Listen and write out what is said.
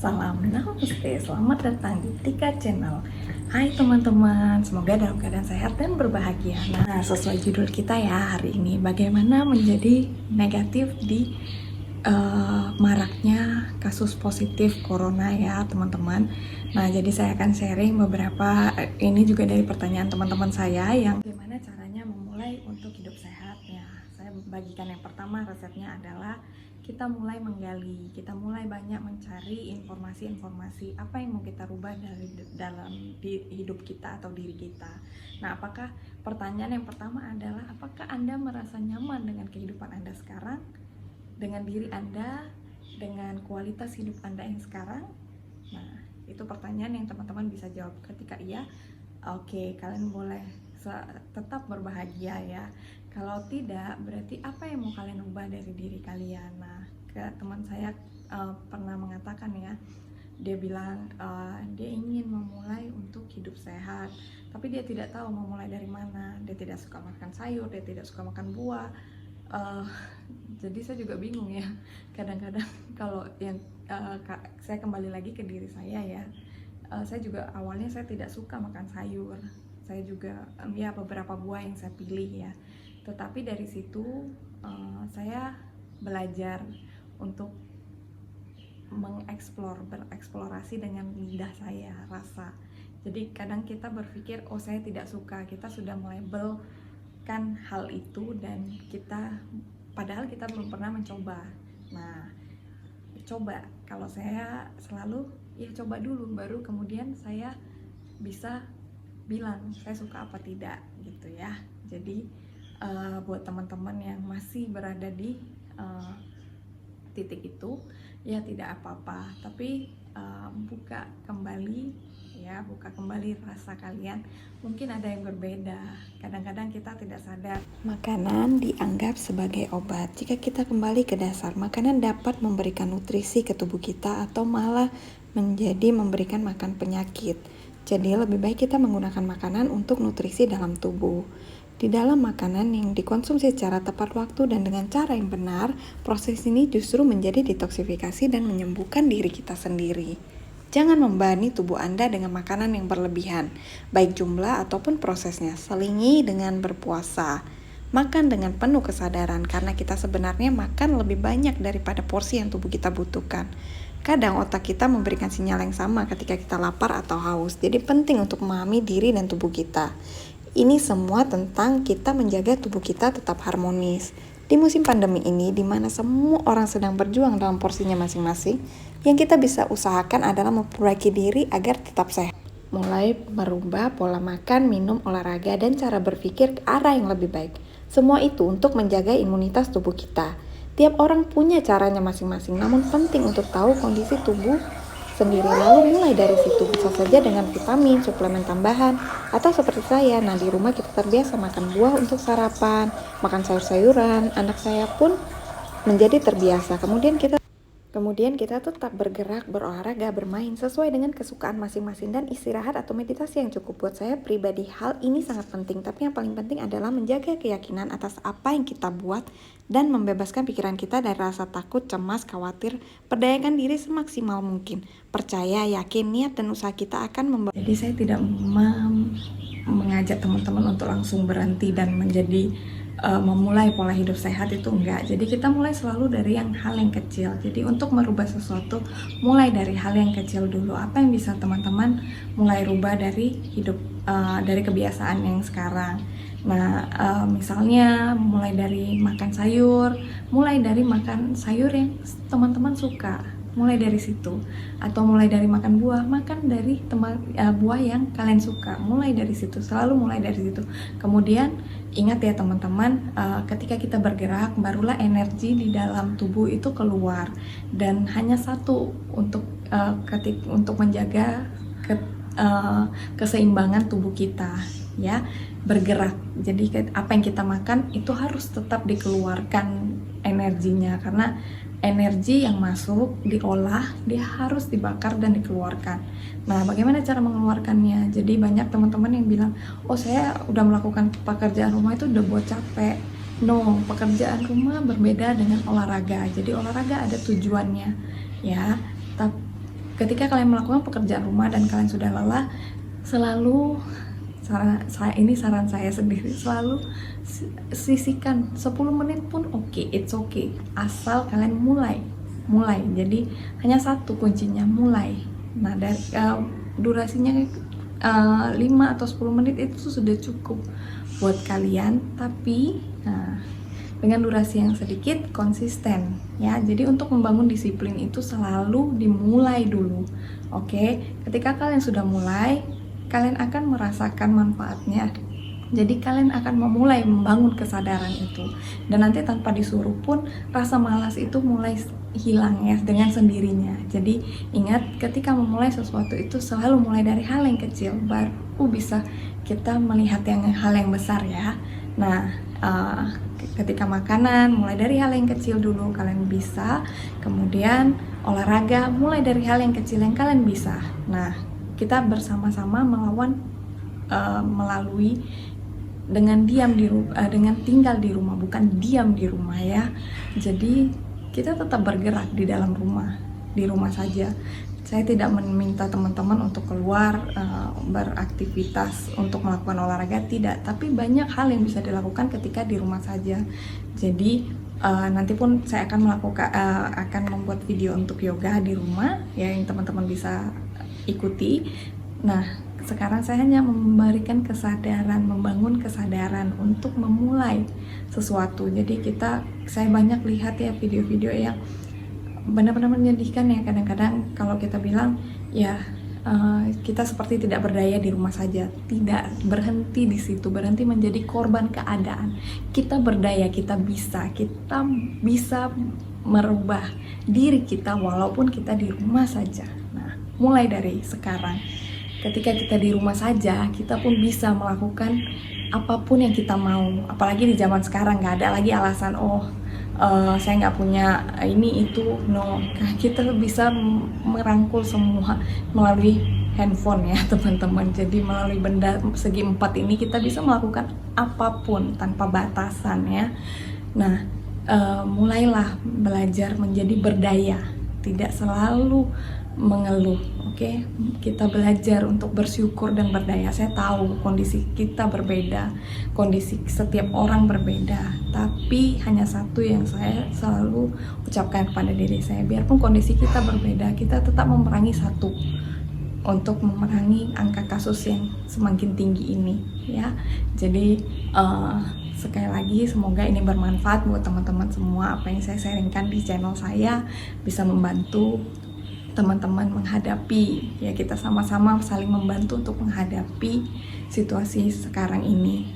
Salam Namaste, selamat datang di Tika Channel. Hai teman-teman, semoga dalam keadaan sehat dan berbahagia. Nah, sesuai judul kita ya hari ini, bagaimana menjadi negatif di maraknya kasus positif corona ya teman-teman. Nah, jadi saya akan sharing beberapa, ini juga dari pertanyaan teman-teman saya yang bagaimana caranya memulai untuk hidup sehat ya. Saya bagikan yang pertama, resepnya adalah kita mulai menggali, kita mulai banyak mencari informasi-informasi apa yang mau kita rubah dari dalam hidup kita atau diri kita. Nah, pertanyaan yang pertama adalah apakah Anda merasa nyaman dengan kehidupan Anda sekarang, dengan diri Anda, dengan kualitas hidup Anda yang sekarang? Nah, itu pertanyaan yang teman-teman bisa jawab. Ketika iya, oke, kalian boleh tetap berbahagia ya. Kalau tidak, berarti apa yang mau kalian ubah dari diri kalian? Nah, teman saya pernah mengatakan ya, dia bilang dia ingin memulai untuk hidup sehat, tapi dia tidak tahu memulai dari mana. Dia tidak suka makan sayur, dia tidak suka makan buah. Jadi saya juga bingung ya. Kadang-kadang kalau yang saya kembali lagi ke diri saya ya, saya juga awalnya saya tidak suka makan sayur. Saya juga ya beberapa buah yang saya pilih ya. Tetapi dari situ saya belajar untuk bereksplorasi dengan lidah saya, rasa. Jadi kadang kita berpikir, oh saya tidak suka, kita sudah melabelkan hal itu dan padahal kita belum pernah mencoba. Nah, coba, kalau saya selalu ya coba dulu, baru kemudian saya bisa bilang saya suka apa tidak gitu ya. Jadi buat teman-teman yang masih berada di titik itu ya tidak apa-apa, tapi buka kembali rasa kalian. Mungkin ada yang berbeda, kadang-kadang kita tidak sadar. Makanan dianggap sebagai obat. Jika kita kembali ke dasar, makanan dapat memberikan nutrisi ke tubuh kita atau malah memberikan makan penyakit. Jadi lebih baik kita menggunakan makanan untuk nutrisi dalam tubuh. Di dalam makanan yang dikonsumsi secara tepat waktu dan dengan cara yang benar, proses ini justru menjadi detoksifikasi dan menyembuhkan diri kita sendiri. Jangan membebani tubuh Anda dengan makanan yang berlebihan, baik jumlah ataupun prosesnya. Selingi dengan berpuasa. Makan dengan penuh kesadaran, karena kita sebenarnya makan lebih banyak daripada porsi yang tubuh kita butuhkan. Kadang otak kita memberikan sinyal yang sama ketika kita lapar atau haus. Jadi penting untuk memahami diri dan tubuh kita. Ini semua tentang kita menjaga tubuh kita tetap harmonis. Di musim pandemi ini, di mana semua orang sedang berjuang dalam porsinya masing-masing, yang kita bisa usahakan adalah memperbaiki diri agar tetap sehat. Mulai merubah pola makan, minum, olahraga, dan cara berpikir ke arah yang lebih baik. Semua itu untuk menjaga imunitas tubuh kita. Tiap orang punya caranya masing-masing, namun penting untuk tahu kondisi tubuh sendiri, lalu mulai dari situ. Bisa saja dengan vitamin, suplemen tambahan, atau seperti saya. Nah, di rumah kita terbiasa makan buah untuk sarapan, makan sayur-sayuran. Anak saya pun menjadi terbiasa. Kemudian kita tetap bergerak, berolahraga, bermain sesuai dengan kesukaan masing-masing, dan istirahat atau meditasi yang cukup. Buat saya pribadi, hal ini sangat penting, tapi yang paling penting adalah menjaga keyakinan atas apa yang kita buat dan membebaskan pikiran kita dari rasa takut, cemas, khawatir. Perdayakan diri semaksimal mungkin. Percaya, yakin, niat, dan usaha kita akan membawa. Jadi saya tidak mengajak teman-teman untuk langsung berhenti dan memulai pola hidup sehat, itu enggak. Jadi kita mulai selalu dari hal yang kecil. Jadi untuk merubah sesuatu, mulai dari hal yang kecil dulu. Apa yang bisa teman-teman mulai rubah dari hidup, dari kebiasaan yang sekarang? Nah, misalnya mulai dari makan sayur yang teman-teman suka. Mulai dari situ, atau mulai dari makan buah, makan dari buah yang kalian suka. Mulai dari situ, selalu mulai dari situ. Kemudian ingat ya teman-teman, ketika kita bergerak, barulah energi di dalam tubuh itu keluar, dan hanya satu untuk menjaga keseimbangan tubuh kita ya, bergerak. Jadi apa yang kita makan itu harus tetap dikeluarkan energinya, karena energi yang masuk diolah, dia harus dibakar dan dikeluarkan. Nah, bagaimana cara mengeluarkannya? Jadi banyak teman-teman yang bilang, oh saya udah melakukan pekerjaan rumah itu udah buat capek. No, pekerjaan rumah berbeda dengan olahraga. Jadi olahraga ada tujuannya ya. ketika kalian melakukan pekerjaan rumah dan kalian sudah lelah, selalu saran saya sendiri, selalu sisihkan 10 menit pun oke, it's okay, asal kalian mulai. Jadi hanya satu kuncinya, mulai. Nah, dari durasinya 5 atau 10 menit itu sudah cukup buat kalian, tapi dengan durasi yang sedikit, konsisten ya. Jadi untuk membangun disiplin itu selalu dimulai dulu. Oke, ketika kalian sudah mulai, kalian akan merasakan manfaatnya. Jadi kalian akan memulai membangun kesadaran itu, dan nanti tanpa disuruh pun rasa malas itu mulai hilang ya dengan sendirinya. Jadi ingat, ketika memulai sesuatu itu selalu mulai dari hal yang kecil, baru bisa kita melihat hal yang besar ya. Nah, ketika makanan, mulai dari hal yang kecil dulu kalian bisa. Kemudian olahraga, mulai dari hal yang kecil yang kalian bisa. Nah, kita bersama-sama melawan melalui dengan dengan tinggal di rumah, bukan diam di rumah ya. Jadi kita tetap bergerak di dalam rumah, di rumah saja. Saya tidak meminta teman-teman untuk keluar beraktivitas untuk melakukan olahraga, tidak. Tapi banyak hal yang bisa dilakukan ketika di rumah saja. Jadi nanti pun saya akan akan membuat video untuk yoga di rumah ya, yang teman-teman bisa ikuti. Nah, sekarang saya hanya memberikan kesadaran, membangun kesadaran untuk memulai sesuatu. Jadi saya banyak lihat ya video-video yang benar-benar menyedihkan ya. Kadang-kadang kalau kita bilang ya kita seperti tidak berdaya di rumah saja. Tidak berhenti di situ, berhenti menjadi korban keadaan. Kita berdaya, kita bisa merubah diri kita walaupun kita di rumah saja. Nah, mulai dari sekarang, ketika kita di rumah saja, kita pun bisa melakukan apapun yang kita mau. Apalagi di zaman sekarang, nggak ada lagi alasan, saya nggak punya ini itu, no. Kita bisa merangkul semua melalui handphone ya teman-teman. Jadi melalui benda segi 4 ini kita bisa melakukan apapun tanpa batasan ya. Nah, mulailah belajar menjadi berdaya, tidak selalu mengeluh. Oke, kita belajar untuk bersyukur dan berdaya. Saya tahu kondisi kita berbeda, kondisi setiap orang berbeda, tapi hanya satu yang saya selalu ucapkan kepada diri saya, biarpun kondisi kita berbeda, kita tetap memerangi satu, untuk memerangi angka kasus yang semakin tinggi ini ya. Jadi sekali lagi, semoga ini bermanfaat buat teman-teman semua. Apa yang saya sharingkan di channel saya bisa membantu teman-teman menghadapi ya, kita sama-sama saling membantu untuk menghadapi situasi sekarang ini.